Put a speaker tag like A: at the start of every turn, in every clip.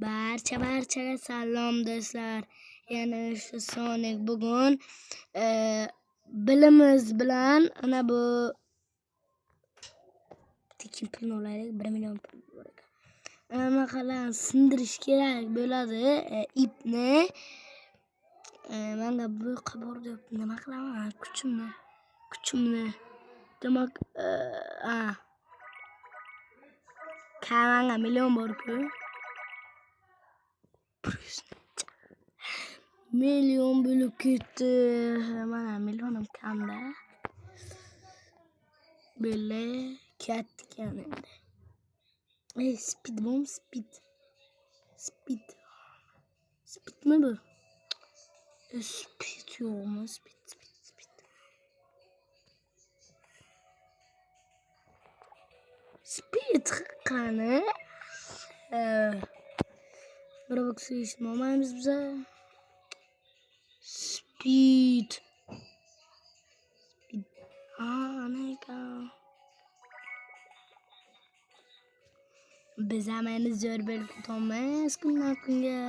A: Barchaga salom do'stlar. Yana shu Sonic bugun bilimiz bilan ana bu tekin pulni olaylik, 1 million pul bor ekan. Ana qalan sindirish kerak bo'ladi ipni. Menga bu qabor deb nima qilaman? Kuchimni. Demak, kamanga million bor-ku. Million bo'lib ketdi. Mana millionim kamda. Böyle ketgan endi. Speed bomb, speed. Speedmi bu? Speed yo'qmi? Speed. Speed qani? Roblox ishni olmaymiz biza. Speed. Ana ekan. Biz hamani zo'r bo'lib ketamiz kundan kunga.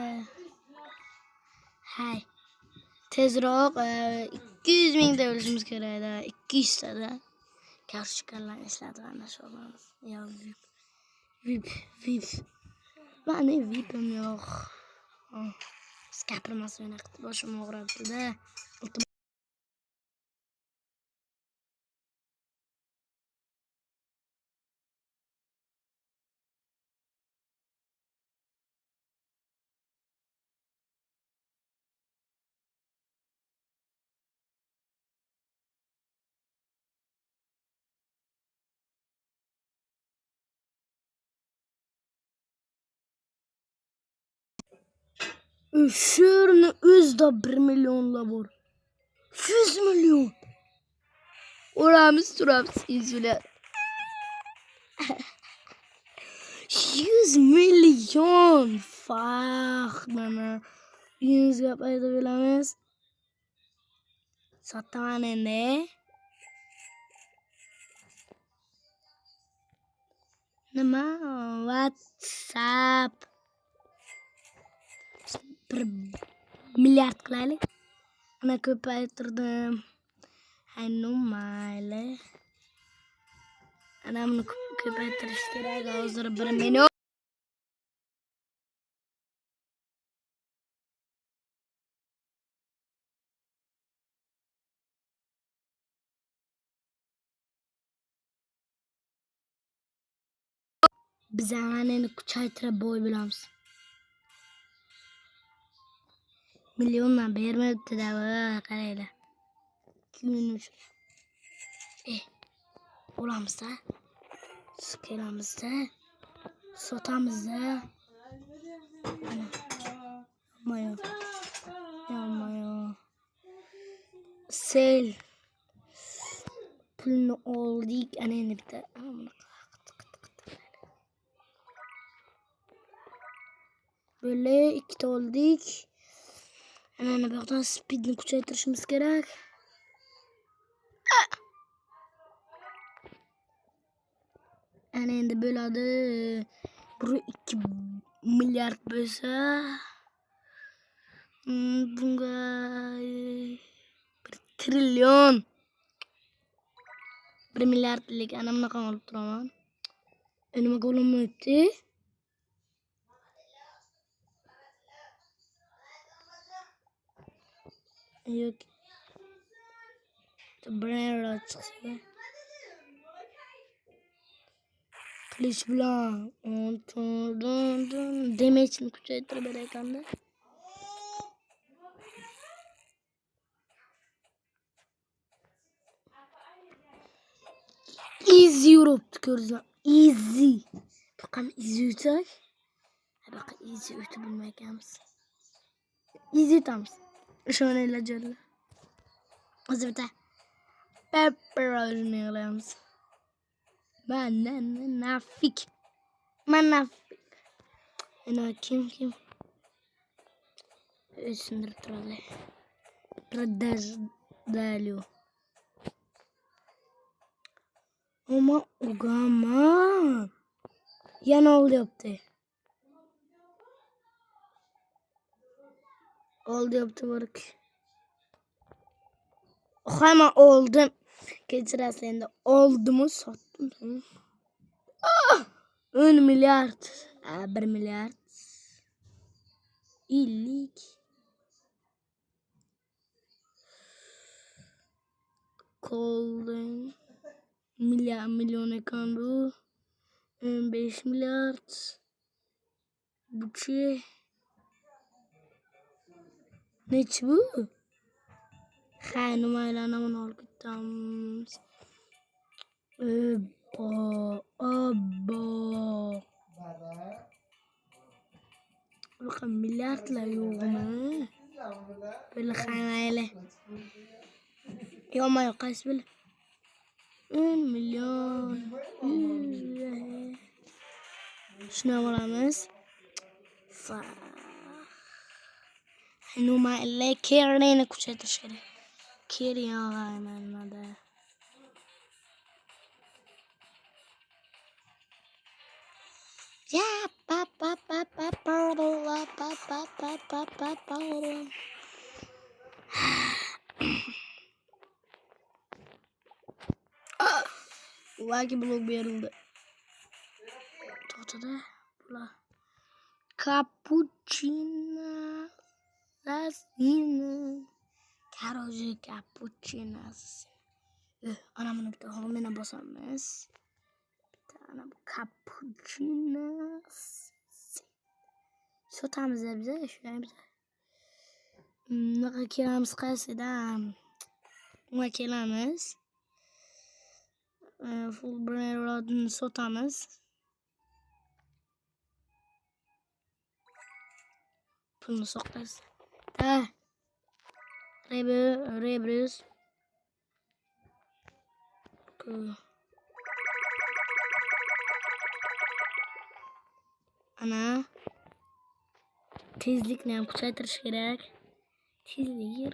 A: Hay. Tezroq 200 ming da bo'lishimiz kerak-da. 200 tada. Karşıkarlarını işledim anlaşılmamız. Ya VIP. Ben ne VIP'im yok. Skapırması oynaktı. Başım ağrıdı da. Şurunu özde 1 milyonla var. 100 milyon. Oramız turamız izler. 100 milyon. Fuck bana. 100 yapmayı da bilemez. Sattaman ne? Nima? WhatsApp. 1 milyard qilaylik. Ana ko'paytirdim. Aynu mayli. Ana buni ko'paytirish kerak. Hozir 1 million. Biz anani kuchaytirib boy bilamiz. Milyondan bermabdi-da, qaranglar. Kuyinish. Olamiz-da. Skelamizda. Sotamizda. Yamayo. Sel. Pulni oldik. Ana endi bitta. Böyle 2 oldik. Ana bu yoqdan speedni kuchaytirishimiz kerak. Ana endi bo'ladi. 1-2 milyard bo'lsa, bunga 1 trillion. 1 milyardlik ana bunaqa olib turaman. Nimaga olmayapti? Yok. Brenda çıksa. Kılıç bilan. Damage'ni kuchaytirib berakanda. Easy yuribdi ko'rsam. Easy. Faqat easy o'tsak. Bak easy o'tib bilmayapmiz. Easy o'tamiz. Ishoninglar jonlar. Hozir bitta pepperoni qilamiz. Nafik. Ana kim? Sindirib turadi. Продаждалю. Ama ugama. Yana ol yaptı. Oldu yaptı varık. Hemen oldum. Geçir sen de oldu mu sattım. Tamam. 10 milyar. 1 milyar. İllik. Kolden. Milyon ekran bu. 5 milyar. Bütçe. Ne bu? Hay numarayla aman olguttam. Abba. Bakın milyarla yok mu? Böyle hayale. Yok mu yok kaç böyle? 10 milyon. Şuna varamız. Numarayla kerene kucaydır şöyle. Kere yağlayman adı. Ya pa pa pa pa pa pa pa pa pa pa pa. Lucky blok verildi. Totada bula. Cappuccino. Assassino. Karoji cappuccino assassino. Anamın bir de homine basamaz. Anam cappuccino assassino. Sotamız da bize şöyle bize. Kiramız kaysıdan. Kiramız. Full Brenner Rod'un sotamız. Bunu soklarız. Da. Rebus. Ana. Tezlik ne? Kucaytırış gerek. Tezlik yer.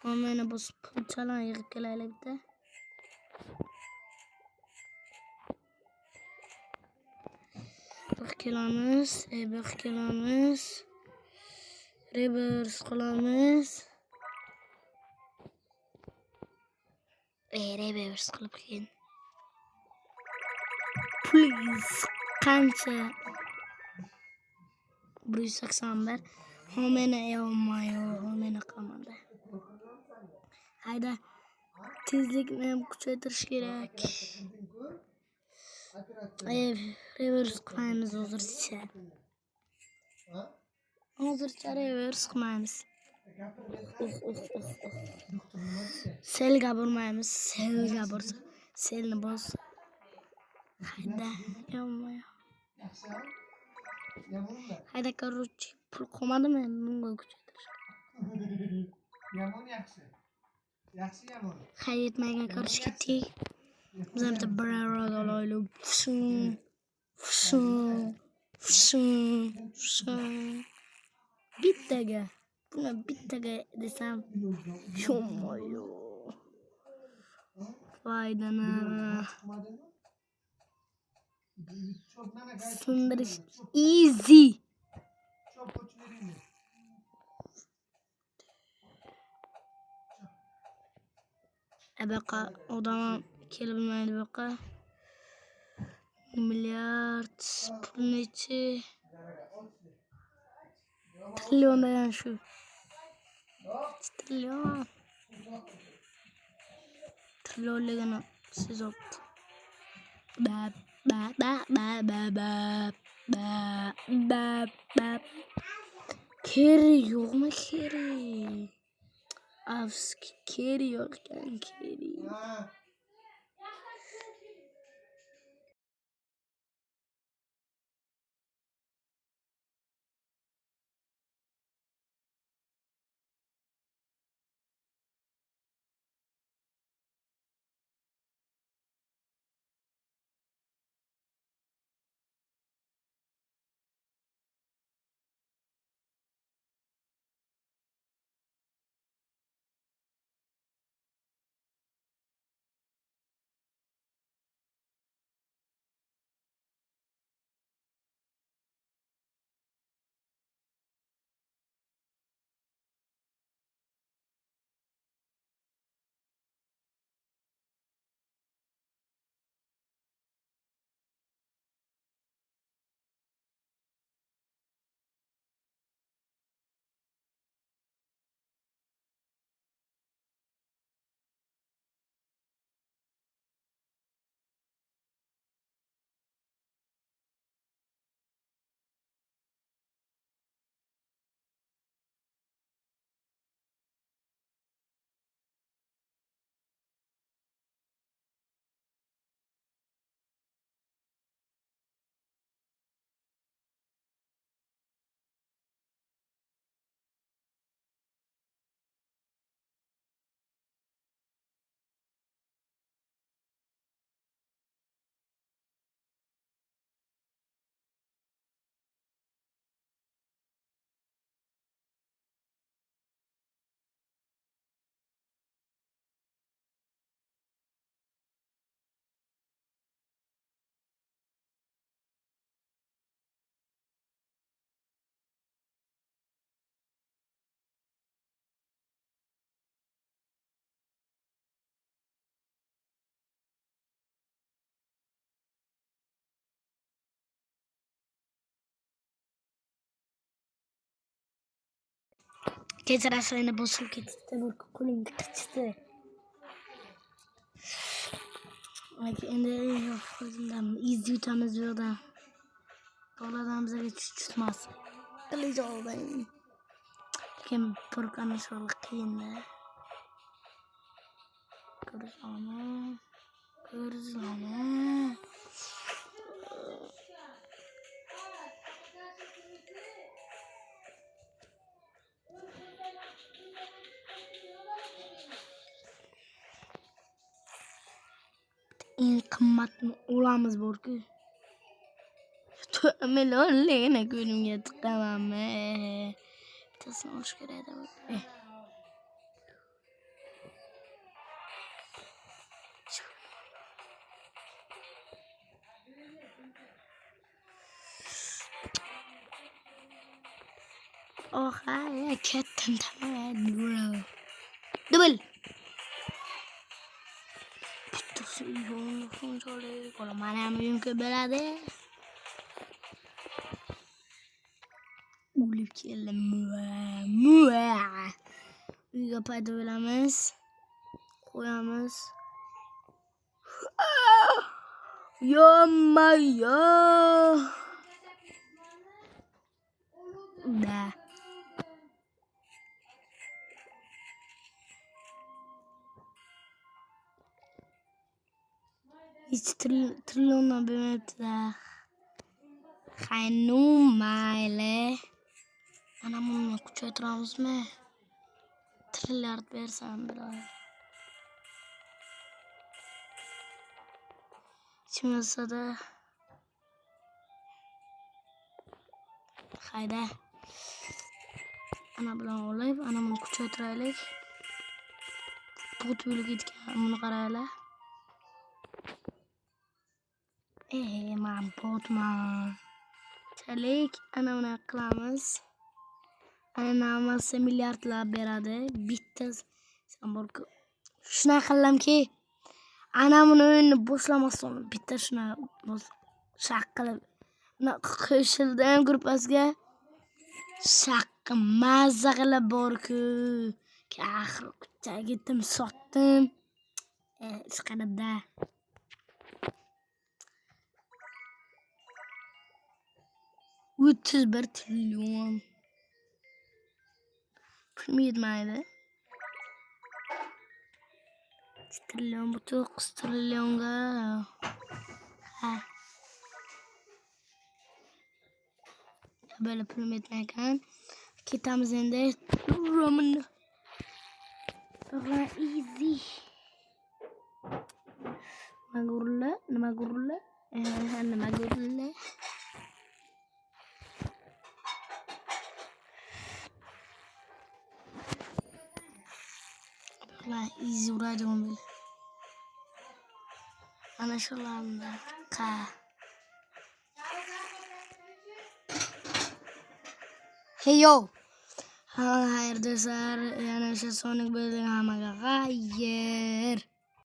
A: Hemen basıp çalan yıkık geleyle bir de. Bakılamız. Bakılamız. Rebus kılamız. Rebus kılıp gelin. Please. Kanka. 181. Hemen yapmayo. Hemen kalmadı. Hayda. Tezlik ne? Kucaytırış gerek. Reverse kılamız olursa. Olursa reverse kılamız. Sel kaburmayımız. Sel kabursa. Selini boz. Hayda. Yapmayo. Hayda karuç. Pul komadı mı? Bunun kucaytırış.
B: Yaman yaxshi. Yaxshi yaman.
A: Hayat mega karış gitti. Bizim de bravo dolaylı. Fışın. Fışın. Fışın. Fışın. Bittege. Buna bittege desem. Yomuyor. Faydana. Sındırış. Easy.
B: Çok koç vereyim.
A: Baka odama kelebilmeydi baka. Milyard. Pul neçi. Trilyon dayan şu. Trilyon. Trilyon legana siz ol. Ba ba ba ba ba ba ba ba ba. Keri yok mu keri? Avski keri yokken keri. kechirasini bosilib ketdi. Bu qo'lim qichdi. Endi yo'q o'zimdan iz yutamiz yo'qda. Boladan bizga tutmas. Qilish oldim. Kim purkani sho'l qiyinda. Ko'rzani. Eng qimmatni olamiz borku. 4 millionligini ko'limga tiqamanmi? Bittasini olish kerak edi. Oh, I ketdim tamam, bro. Double. Bittasi yo'qni solib, qo'lim mana ham yumka beradi. O'lib keldim. Uyga paydo bo'lamiz. Qo'yamiz. Yomma. Da. Hiç trilyondan büyümedi. Haynum maile. Ana bunu kuchaytiramiz mı? Trilliard versem biraz. Şimdi da hayda. Ana bilan olayib, ana bunu kuchaytiraylik. Bot bo'lib ketgan, buni qaraylar. Men botman. Talik, ana buni qilamiz. Ana hammasi milliardlab beradi. Bittasi sen borku. Shuna qilamki, ana buni o'yinni boshlamasdan bitta shuna shaq qilib qo'shildim gruppasiga. Shaq mazza qilib borku. Axir kuchaga gittim, sotdim. Chiqaribda. $301 trilyon. Pul yetmaydi. Trilyon bu 9 trilyonga. Ha. Böyle pul yetmaykan. Ketamiz endi. Roman. Bana easy. Nima gurla? Bana easy uraydi mobil. Ana shularni qa. Hey yo. Hayır dostlar, yani şu Sonic bölümü hammaga hayır.